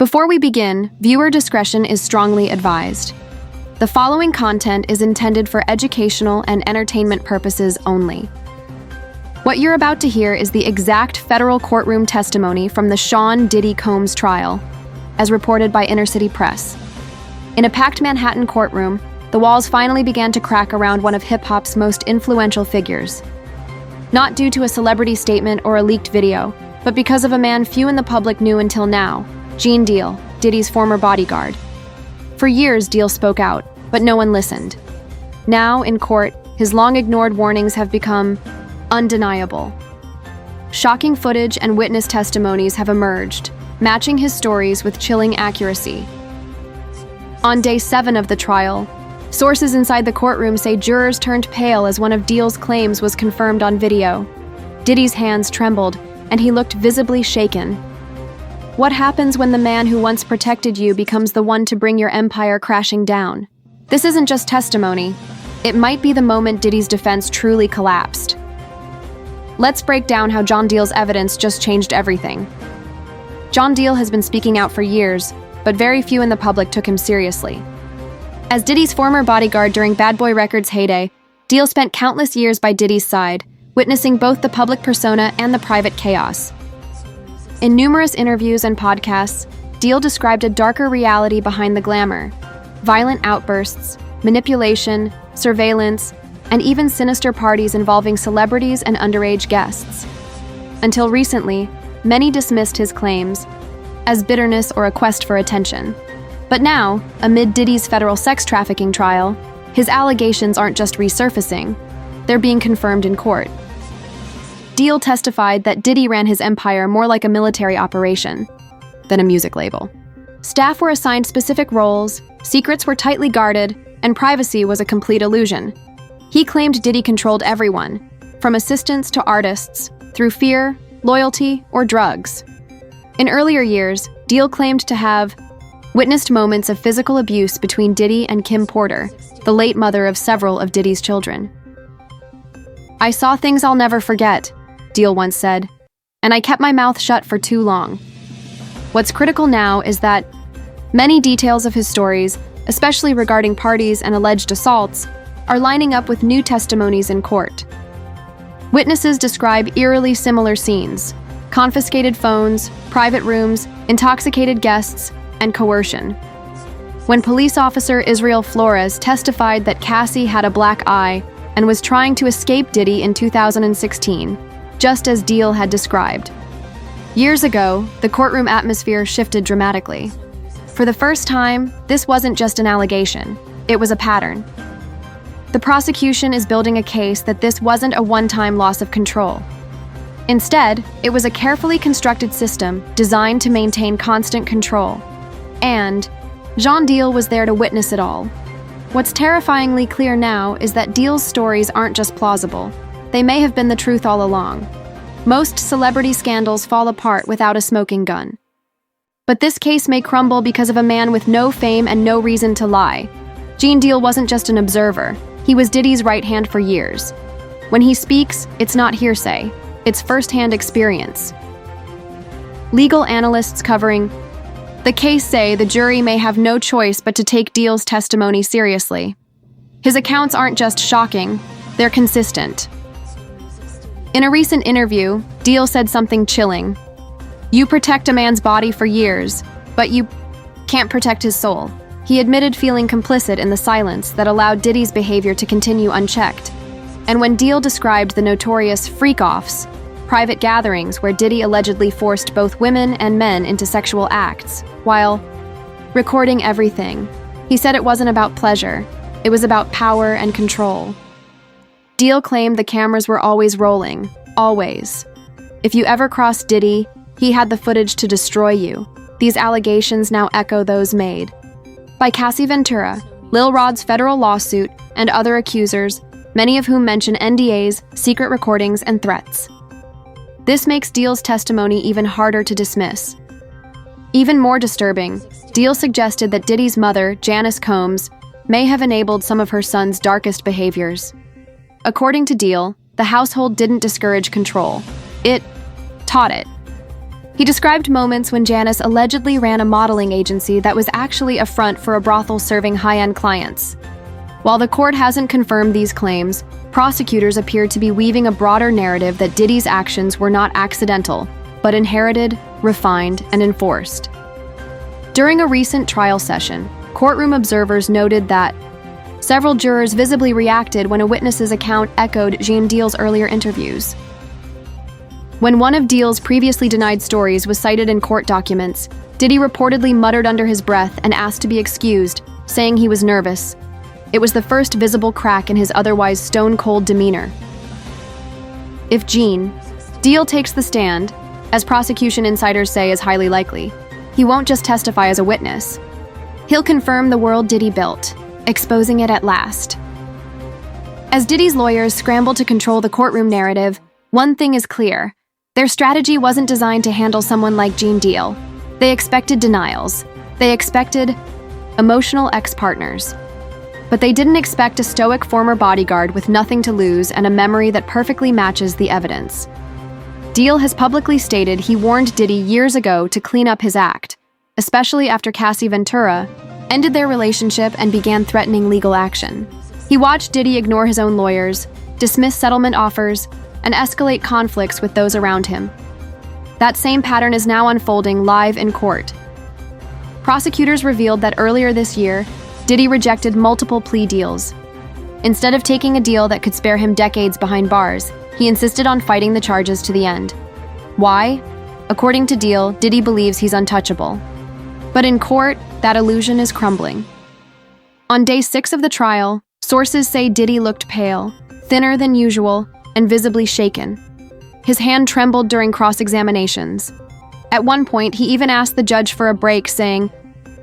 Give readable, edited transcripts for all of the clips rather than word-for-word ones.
Before we begin, viewer discretion is strongly advised. The following content is intended for educational and entertainment purposes only. What you're about to hear is the exact federal courtroom testimony from the Sean Diddy Combs trial, as reported by Inner City Press. In a packed Manhattan courtroom, the walls finally began to crack around one of hip-hop's most influential figures. Not due to a celebrity statement or a leaked video, but because of a man few in the public knew until now, Gene Deal, Diddy's former bodyguard. For years, Deal spoke out, but no one listened. Now, in court, his long-ignored warnings have become undeniable. Shocking footage and witness testimonies have emerged, matching his stories with chilling accuracy. On day 7 of the trial, sources inside the courtroom say jurors turned pale as one of Deal's claims was confirmed on video. Diddy's hands trembled, and he looked visibly shaken. What happens when the man who once protected you becomes the one to bring your empire crashing down? This isn't just testimony. It might be the moment Diddy's defense truly collapsed. Let's break down how John Deal's evidence just changed everything. John Deal has been speaking out for years, but very few in the public took him seriously. As Diddy's former bodyguard during Bad Boy Records' heyday, Deal spent countless years by Diddy's side, witnessing both the public persona and the private chaos. In numerous interviews and podcasts, Deal described a darker reality behind the glamour: violent outbursts, manipulation, surveillance, and even sinister parties involving celebrities and underage guests. Until recently, many dismissed his claims as bitterness or a quest for attention. But now, amid Diddy's federal sex trafficking trial, his allegations aren't just resurfacing, they're being confirmed in court. Deal testified that Diddy ran his empire more like a military operation than a music label. Staff were assigned specific roles, secrets were tightly guarded, and privacy was a complete illusion. He claimed Diddy controlled everyone, from assistants to artists, through fear, loyalty, or drugs. In earlier years, Deal claimed to have witnessed moments of physical abuse between Diddy and Kim Porter, the late mother of several of Diddy's children. "I saw things I'll never forget," Deal once said, "and I kept my mouth shut for too long." What's critical now is that many details of his stories, especially regarding parties and alleged assaults, are lining up with new testimonies in court. Witnesses describe eerily similar scenes: confiscated phones, private rooms, intoxicated guests, and coercion. When police officer Israel Flores testified that Cassie had a black eye and was trying to escape Diddy in 2016, just as Deal had described. Years ago, the courtroom atmosphere shifted dramatically. For the first time, this wasn't just an allegation, it was a pattern. The prosecution is building a case that this wasn't a one-time loss of control. Instead, it was a carefully constructed system designed to maintain constant control. And John Deal was there to witness it all. What's terrifyingly clear now is that Deal's stories aren't just plausible. They may have been the truth all along. Most celebrity scandals fall apart without a smoking gun. But this case may crumble because of a man with no fame and no reason to lie. Gene Deal wasn't just an observer. He was Diddy's right hand for years. When he speaks, it's not hearsay. It's first-hand experience. Legal analysts covering the case say the jury may have no choice but to take Deal's testimony seriously. His accounts aren't just shocking, they're consistent. In a recent interview, Deal said something chilling. "You protect a man's body for years, but you can't protect his soul." He admitted feeling complicit in the silence that allowed Diddy's behavior to continue unchecked. And when Deal described the notorious freak-offs, private gatherings where Diddy allegedly forced both women and men into sexual acts, while recording everything, he said it wasn't about pleasure, it was about power and control. Deal claimed the cameras were always rolling, always. If you ever crossed Diddy, he had the footage to destroy you. These allegations now echo those made by Cassie Ventura, Lil Rod's federal lawsuit, and other accusers, many of whom mention NDAs, secret recordings, and threats. This makes Deal's testimony even harder to dismiss. Even more disturbing, Deal suggested that Diddy's mother, Janice Combs, may have enabled some of her son's darkest behaviors. According to Deal, the household didn't discourage control. It taught it. He described moments when Janice allegedly ran a modeling agency that was actually a front for a brothel serving high-end clients. While the court hasn't confirmed these claims, prosecutors appear to be weaving a broader narrative that Diddy's actions were not accidental, but inherited, refined, and enforced. During a recent trial session, courtroom observers noted that several jurors visibly reacted when a witness's account echoed Jean Deal's earlier interviews. When one of Deal's previously denied stories was cited in court documents, Diddy reportedly muttered under his breath and asked to be excused, saying he was nervous. It was the first visible crack in his otherwise stone-cold demeanor. If Deal takes the stand, as prosecution insiders say is highly likely, he won't just testify as a witness. He'll confirm the world Diddy built, exposing it at last. As Diddy's lawyers scramble to control the courtroom narrative, one thing is clear. Their strategy wasn't designed to handle someone like Jean Deal. They expected denials. They expected emotional ex-partners. But they didn't expect a stoic former bodyguard with nothing to lose and a memory that perfectly matches the evidence. Deal has publicly stated he warned Diddy years ago to clean up his act, especially after Cassie Ventura ended their relationship and began threatening legal action. He watched Diddy ignore his own lawyers, dismiss settlement offers, and escalate conflicts with those around him. That same pattern is now unfolding live in court. Prosecutors revealed that earlier this year, Diddy rejected multiple plea deals. Instead of taking a deal that could spare him decades behind bars, he insisted on fighting the charges to the end. Why? According to Deal, Diddy believes he's untouchable. But in court, that illusion is crumbling. On day 6 of the trial, sources say Diddy looked pale, thinner than usual, and visibly shaken. His hand trembled during cross-examinations. At one point, he even asked the judge for a break, saying,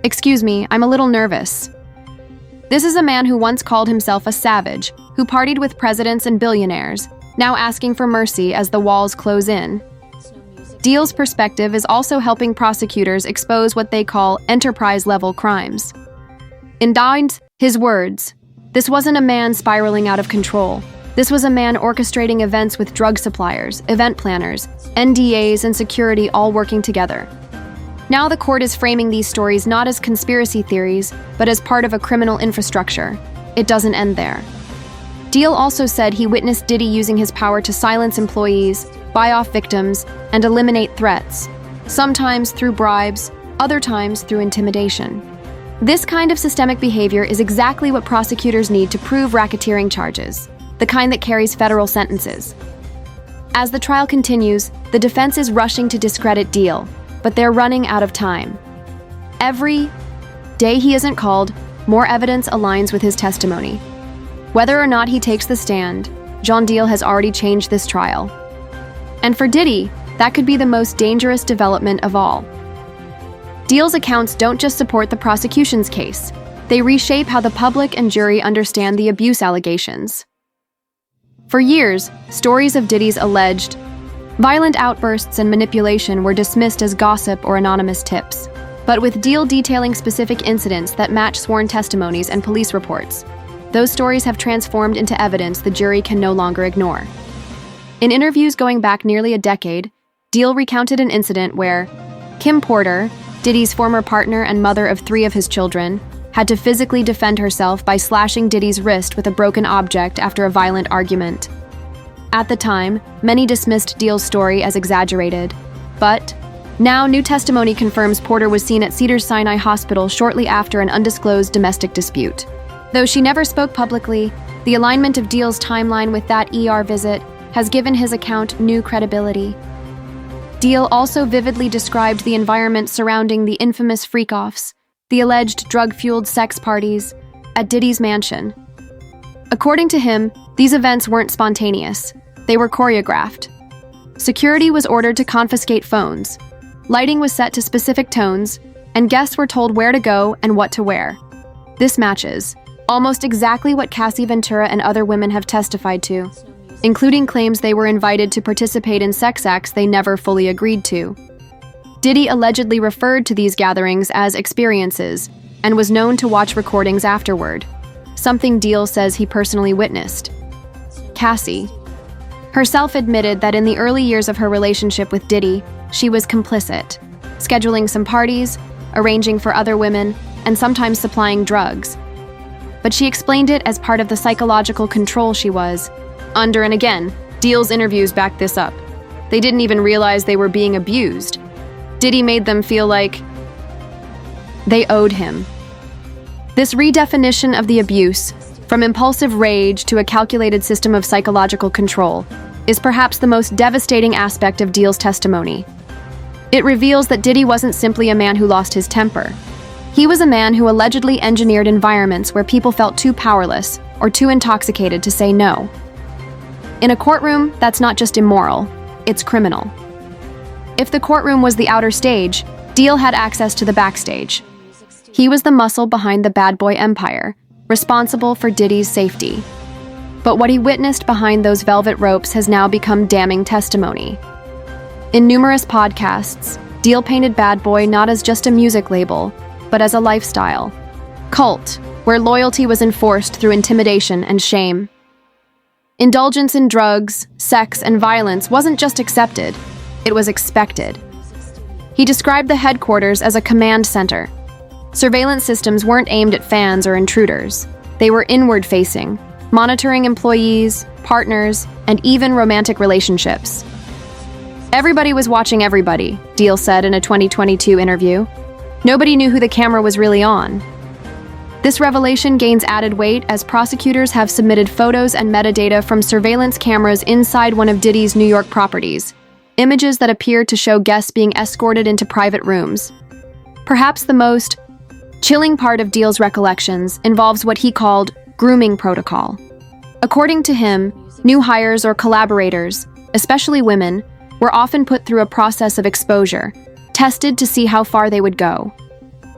"Excuse me, I'm a little nervous." This is a man who once called himself a savage, who partied with presidents and billionaires, now asking for mercy as the walls close in. Deal's perspective is also helping prosecutors expose what they call enterprise-level crimes. In his words, "This wasn't a man spiraling out of control. This was a man orchestrating events with drug suppliers, event planners, NDAs, and security all working together." Now the court is framing these stories not as conspiracy theories, but as part of a criminal infrastructure. It doesn't end there. Deal also said he witnessed Diddy using his power to silence employees, buy off victims, and eliminate threats, sometimes through bribes, other times through intimidation. This kind of systemic behavior is exactly what prosecutors need to prove racketeering charges, the kind that carries federal sentences. As the trial continues, the defense is rushing to discredit Deal, but they're running out of time. Every day he isn't called, more evidence aligns with his testimony. Whether or not he takes the stand, Jean Deal has already changed this trial. And for Diddy, that could be the most dangerous development of all. Deal's accounts don't just support the prosecution's case, they reshape how the public and jury understand the abuse allegations. For years, stories of Diddy's alleged violent outbursts and manipulation were dismissed as gossip or anonymous tips. But with Deal detailing specific incidents that match sworn testimonies and police reports, those stories have transformed into evidence the jury can no longer ignore. In interviews going back nearly a decade, Deal recounted an incident where Kim Porter, Diddy's former partner and mother of 3 of his children, had to physically defend herself by slashing Diddy's wrist with a broken object after a violent argument. At the time, many dismissed Deal's story as exaggerated, but now new testimony confirms Porter was seen at Cedars-Sinai Hospital shortly after an undisclosed domestic dispute. Though she never spoke publicly, the alignment of Deal's timeline with that ER visit has given his account new credibility. Deal also vividly described the environment surrounding the infamous freak-offs, the alleged drug-fueled sex parties, at Diddy's mansion. According to him, these events weren't spontaneous. They were choreographed. Security was ordered to confiscate phones. Lighting was set to specific tones, and guests were told where to go and what to wear. This matches almost exactly what Cassie Ventura and other women have testified to, including claims they were invited to participate in sex acts they never fully agreed to. Diddy allegedly referred to these gatherings as experiences and was known to watch recordings afterward, something Deal says he personally witnessed. Cassie herself admitted that in the early years of her relationship with Diddy, she was complicit, scheduling some parties, arranging for other women, and sometimes supplying drugs. But she explained it as part of the psychological control she was under, and again, Deal's interviews back this up. They didn't even realize they were being abused. Diddy made them feel like they owed him. This redefinition of the abuse, from impulsive rage to a calculated system of psychological control, is perhaps the most devastating aspect of Deal's testimony. It reveals that Diddy wasn't simply a man who lost his temper. He was a man who allegedly engineered environments where people felt too powerless or too intoxicated to say no. In a courtroom, that's not just immoral, it's criminal. If the courtroom was the outer stage, Deal had access to the backstage. He was the muscle behind the bad boy empire, responsible for Diddy's safety. But what he witnessed behind those velvet ropes has now become damning testimony. In numerous podcasts, Deal painted Bad Boy not as just a music label, but as a lifestyle. Cult, where loyalty was enforced through intimidation and shame. Indulgence in drugs, sex, and violence wasn't just accepted, it was expected. He described the headquarters as a command center. Surveillance systems weren't aimed at fans or intruders. They were inward-facing, monitoring employees, partners, and even romantic relationships. Everybody was watching everybody, Deal said in a 2022 interview. Nobody knew who the camera was really on. This revelation gains added weight as prosecutors have submitted photos and metadata from surveillance cameras inside one of Diddy's New York properties, images that appear to show guests being escorted into private rooms. Perhaps the most chilling part of Deal's recollections involves what he called grooming protocol. According to him, new hires or collaborators, especially women, were often put through a process of exposure, tested to see how far they would go.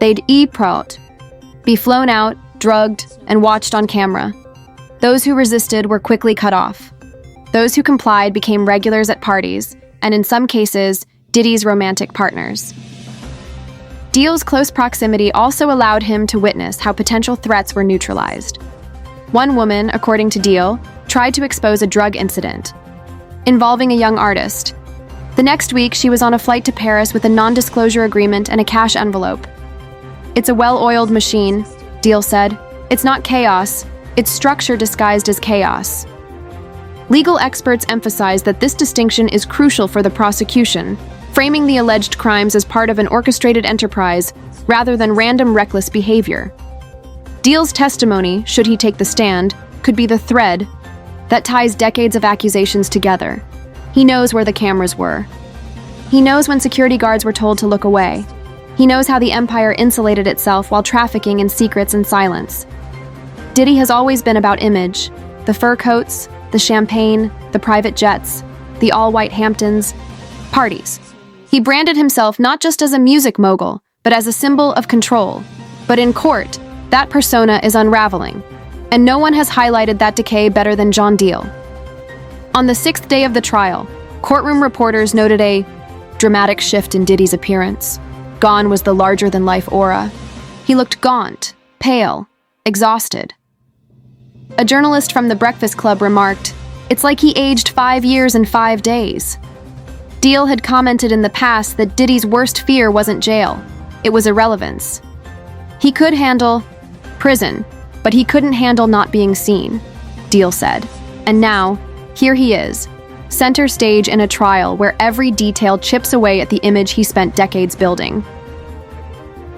They'd be flown out, drugged, and watched on camera. Those who resisted were quickly cut off. Those who complied became regulars at parties, and in some cases, Diddy's romantic partners. Deal's close proximity also allowed him to witness how potential threats were neutralized. One woman, according to Deal, tried to expose a drug incident involving a young artist. The next week, she was on a flight to Paris with a non-disclosure agreement and a cash envelope. "It's a well-oiled machine," Deal said. "It's not chaos, it's structure disguised as chaos." Legal experts emphasize that this distinction is crucial for the prosecution, framing the alleged crimes as part of an orchestrated enterprise rather than random reckless behavior. Deal's testimony, should he take the stand, could be the thread that ties decades of accusations together. He knows where the cameras were. He knows when security guards were told to look away. He knows how the empire insulated itself while trafficking in secrets and silence. Diddy has always been about image. The fur coats, the champagne, the private jets, the all-white Hamptons, parties. He branded himself not just as a music mogul, but as a symbol of control. But in court, that persona is unraveling, and no one has highlighted that decay better than John Deal. On the 6th day of the trial, courtroom reporters noted a dramatic shift in Diddy's appearance. Gone was the larger-than-life aura. He looked gaunt, pale, exhausted. A journalist from the Breakfast Club remarked, "It's like he aged 5 years and 5 days." Deal had commented in the past that Diddy's worst fear wasn't jail, it was irrelevance. He could handle prison, but he couldn't handle not being seen, Deal said. And now, here he is, center stage in a trial where every detail chips away at the image he spent decades building.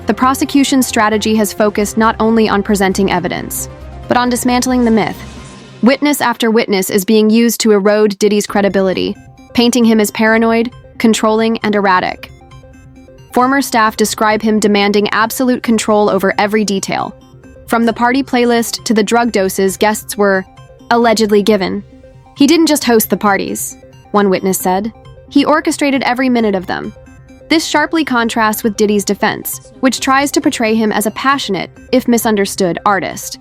The prosecution's strategy has focused not only on presenting evidence, but on dismantling the myth. Witness after witness is being used to erode Diddy's credibility, painting him as paranoid, controlling, and erratic. Former staff describe him demanding absolute control over every detail. From the party playlist to the drug doses guests were allegedly given. He didn't just host the parties, one witness said. He orchestrated every minute of them. This sharply contrasts with Diddy's defense, which tries to portray him as a passionate, if misunderstood, artist.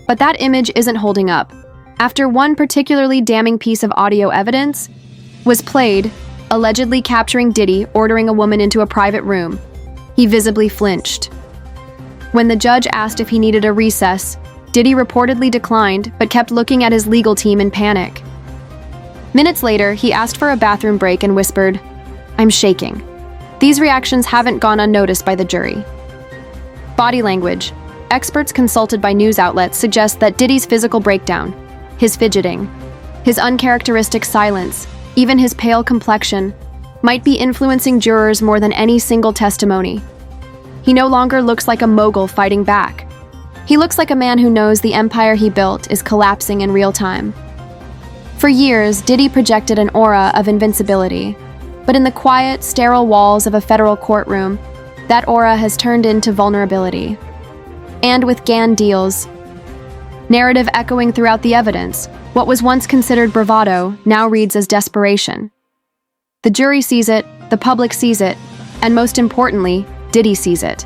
But that image isn't holding up. After one particularly damning piece of audio evidence was played, allegedly capturing Diddy ordering a woman into a private room, he visibly flinched. When the judge asked if he needed a recess, Diddy reportedly declined but kept looking at his legal team in panic. Minutes later, he asked for a bathroom break and whispered, I'm shaking. These reactions haven't gone unnoticed by the jury. Body language. Experts consulted by news outlets suggest that Diddy's physical breakdown, his fidgeting, his uncharacteristic silence, even his pale complexion, might be influencing jurors more than any single testimony. He no longer looks like a mogul fighting back. He looks like a man who knows the empire he built is collapsing in real time. For years, Diddy projected an aura of invincibility, but in the quiet, sterile walls of a federal courtroom, that aura has turned into vulnerability. And with GAN deals, narrative echoing throughout the evidence, what was once considered bravado now reads as desperation. The jury sees it, the public sees it, and most importantly, Diddy sees it.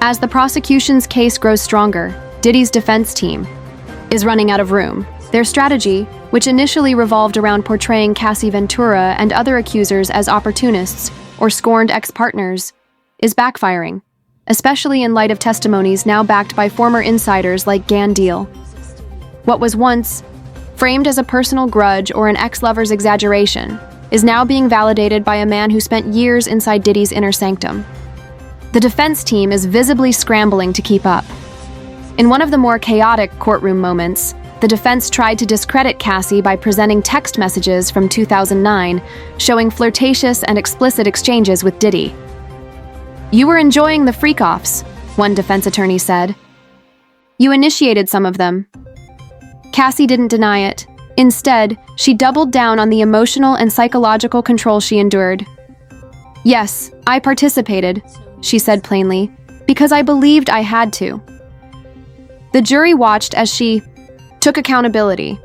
As the prosecution's case grows stronger, Diddy's defense team is running out of room. Their strategy, which initially revolved around portraying Cassie Ventura and other accusers as opportunists or scorned ex-partners, is backfiring, especially in light of testimonies now backed by former insiders like GAN Deal. What was once framed as a personal grudge or an ex-lover's exaggeration is now being validated by a man who spent years inside Diddy's inner sanctum. The defense team is visibly scrambling to keep up. In one of the more chaotic courtroom moments, the defense tried to discredit Cassie by presenting text messages from 2009 showing flirtatious and explicit exchanges with Diddy. "You were enjoying the freak-offs," one defense attorney said. "You initiated some of them." Cassie didn't deny it. Instead, she doubled down on the emotional and psychological control she endured. "Yes, I participated," she said plainly, "because I believed I had to." The jury watched as she took accountability,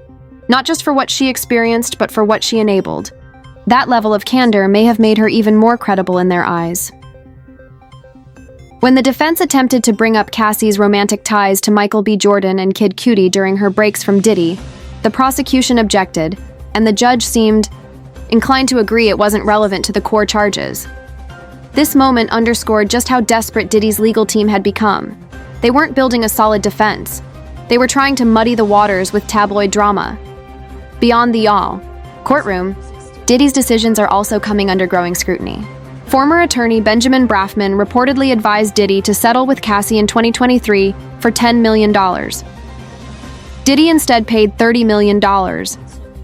not just for what she experienced, but for what she enabled. That level of candor may have made her even more credible in their eyes. When the defense attempted to bring up Cassie's romantic ties to Michael B. Jordan and Kid Cudi during her breaks from Diddy, the prosecution objected, and the judge seemed inclined to agree it wasn't relevant to the core charges. This moment underscored just how desperate Diddy's legal team had become. They weren't building a solid defense. They were trying to muddy the waters with tabloid drama. Beyond the courtroom, Diddy's decisions are also coming under growing scrutiny. Former attorney Benjamin Brafman reportedly advised Diddy to settle with Cassie in 2023 for $10 million. Diddy instead paid $30 million.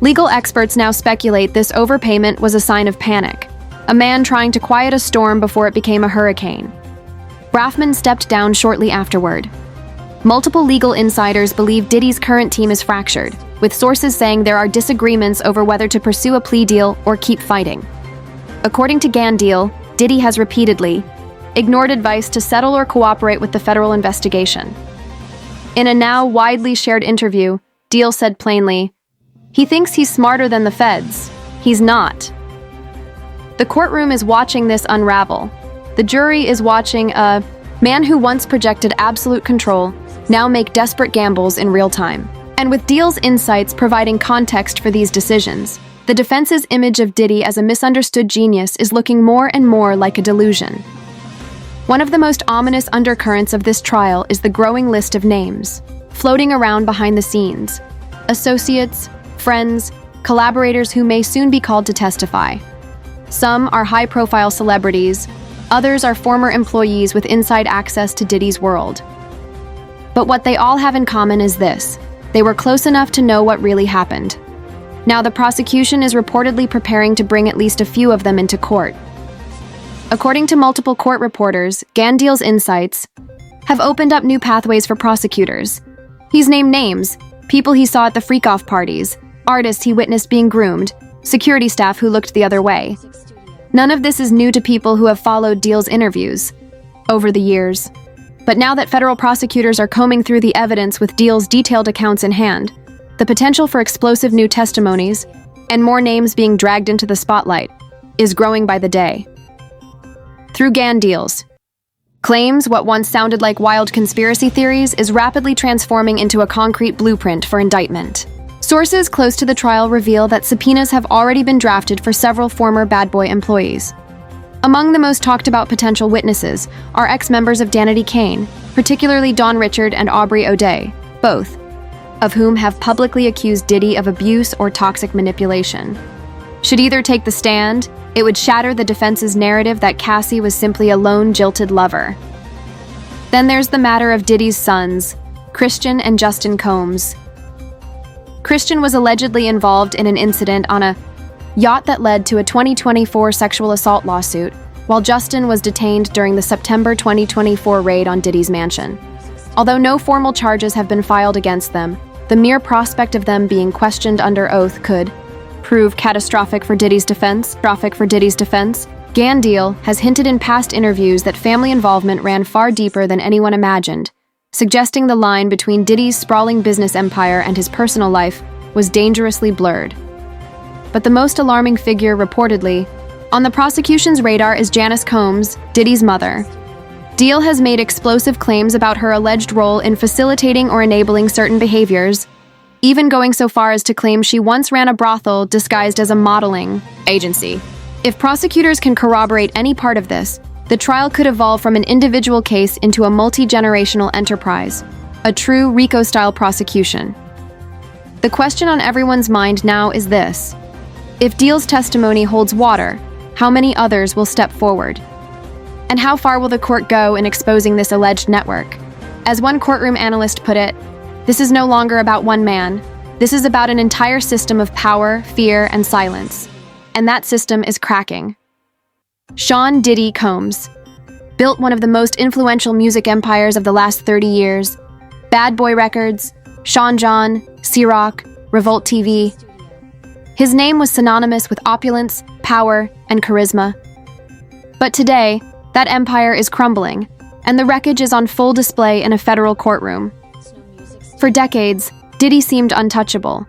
Legal experts now speculate this overpayment was a sign of panic, a man trying to quiet a storm before it became a hurricane. Brafman stepped down shortly afterward. Multiple legal insiders believe Diddy's current team is fractured, with sources saying there are disagreements over whether to pursue a plea deal or keep fighting. According to GAN Deal, Diddy has repeatedly ignored advice to settle or cooperate with the federal investigation. In a now widely shared interview, Deal said plainly, "He thinks he's smarter than the feds. He's not." The courtroom is watching this unravel. The jury is watching a man who once projected absolute control now make desperate gambles in real time. And with Deal's insights providing context for these decisions, the defense's image of Diddy as a misunderstood genius is looking more and more like a delusion. One of the most ominous undercurrents of this trial is the growing list of names floating around behind the scenes. Associates, friends, collaborators who may soon be called to testify. Some are high-profile celebrities, others are former employees with inside access to Diddy's world. But what they all have in common is this: they were close enough to know what really happened. Now the prosecution is reportedly preparing to bring at least a few of them into court. According to multiple court reporters, GAN Deal's insights have opened up new pathways for prosecutors. He's named names, people he saw at the freak-off parties, artists he witnessed being groomed, security staff who looked the other way. None of this is new to people who have followed Deal's interviews over the years. But now that federal prosecutors are combing through the evidence with Deal's detailed accounts in hand, the potential for explosive new testimonies and more names being dragged into the spotlight is growing by the day. Through GAN Deals, claims what once sounded like wild conspiracy theories is rapidly transforming into a concrete blueprint for indictment. Sources close to the trial reveal that subpoenas have already been drafted for several former Bad Boy employees. Among the most talked about potential witnesses are ex-members of Danity Kane, particularly Don Richard and Aubrey O'Day, both of whom have publicly accused Diddy of abuse or toxic manipulation. should either take the stand. It would shatter the defense's narrative that Cassie was simply a lone, jilted lover. Then there's the matter of Diddy's sons, Christian and Justin Combs. Christian was allegedly involved in an incident on a yacht that led to a 2024 sexual assault lawsuit, while Justin was detained during the September 2024 raid on Diddy's mansion. Although no formal charges have been filed against them, the mere prospect of them being questioned under oath could prove catastrophic for Diddy's defense. Gan Deal has hinted in past interviews that family involvement ran far deeper than anyone imagined, suggesting the line between Diddy's sprawling business empire and his personal life was dangerously blurred. But the most alarming figure, reportedly, on the prosecution's radar is Janice Combs, Diddy's mother. Deal has made explosive claims about her alleged role in facilitating or enabling certain behaviors, even going so far as to claim she once ran a brothel disguised as a modeling agency. If prosecutors can corroborate any part of this, the trial could evolve from an individual case into a multi-generational enterprise, a true RICO-style prosecution. The question on everyone's mind now is this: if Deal's testimony holds water, how many others will step forward? And how far will the court go in exposing this alleged network? As one courtroom analyst put it, this is no longer about one man. This is about an entire system of power, fear, and silence. And that system is cracking. Sean Diddy Combs built one of the most influential music empires of the last 30 years. Bad Boy Records, Sean John, C-Rock, Revolt TV. His name was synonymous with opulence, power, and charisma. But today, that empire is crumbling, and the wreckage is on full display in a federal courtroom. For decades, Diddy seemed untouchable.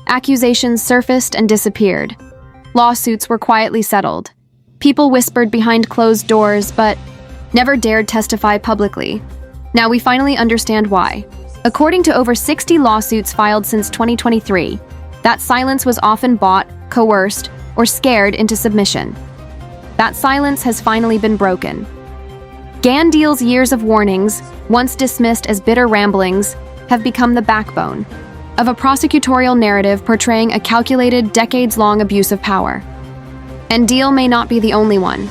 Accusations surfaced and disappeared. Lawsuits were quietly settled. People whispered behind closed doors, but never dared testify publicly. Now we finally understand why. According to over 60 lawsuits filed since 2023, that silence was often bought, coerced, or scared into submission. That silence has finally been broken. Gan Deal's years of warnings, once dismissed as bitter ramblings, have become the backbone of a prosecutorial narrative portraying a calculated, decades-long abuse of power. And Deal may not be the only one.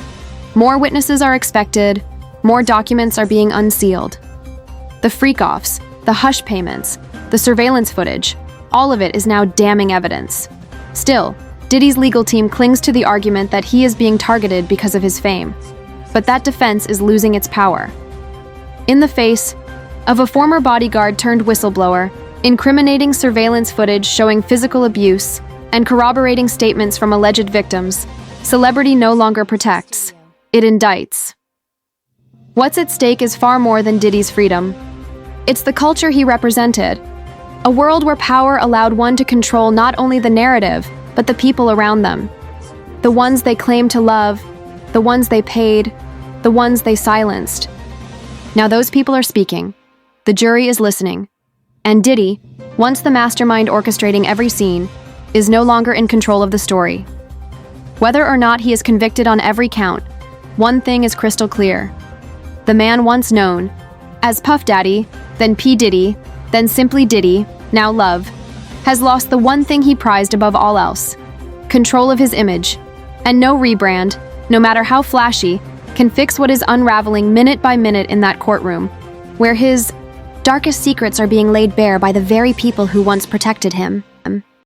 More witnesses are expected, more documents are being unsealed. The freak-offs, the hush payments, the surveillance footage, all of it is now damning evidence. Still, Diddy's legal team clings to the argument that he is being targeted because of his fame. But that defense is losing its power. In the face of a former bodyguard turned whistleblower, incriminating surveillance footage showing physical abuse, and corroborating statements from alleged victims, celebrity no longer protects, it indicts. What's at stake is far more than Diddy's freedom. It's the culture he represented. A world where power allowed one to control not only the narrative, but the people around them. The ones they claimed to love, the ones they paid, the ones they silenced. Now those people are speaking. The jury is listening. And Diddy, once the mastermind orchestrating every scene, is no longer in control of the story. Whether or not he is convicted on every count, one thing is crystal clear. The man once known as Puff Daddy, then P. Diddy, then simply Diddy, now Love, has lost the one thing he prized above all else: control of his image. And no rebrand, no matter how flashy, can fix what is unraveling minute by minute in that courtroom, where his darkest secrets are being laid bare by the very people who once protected him.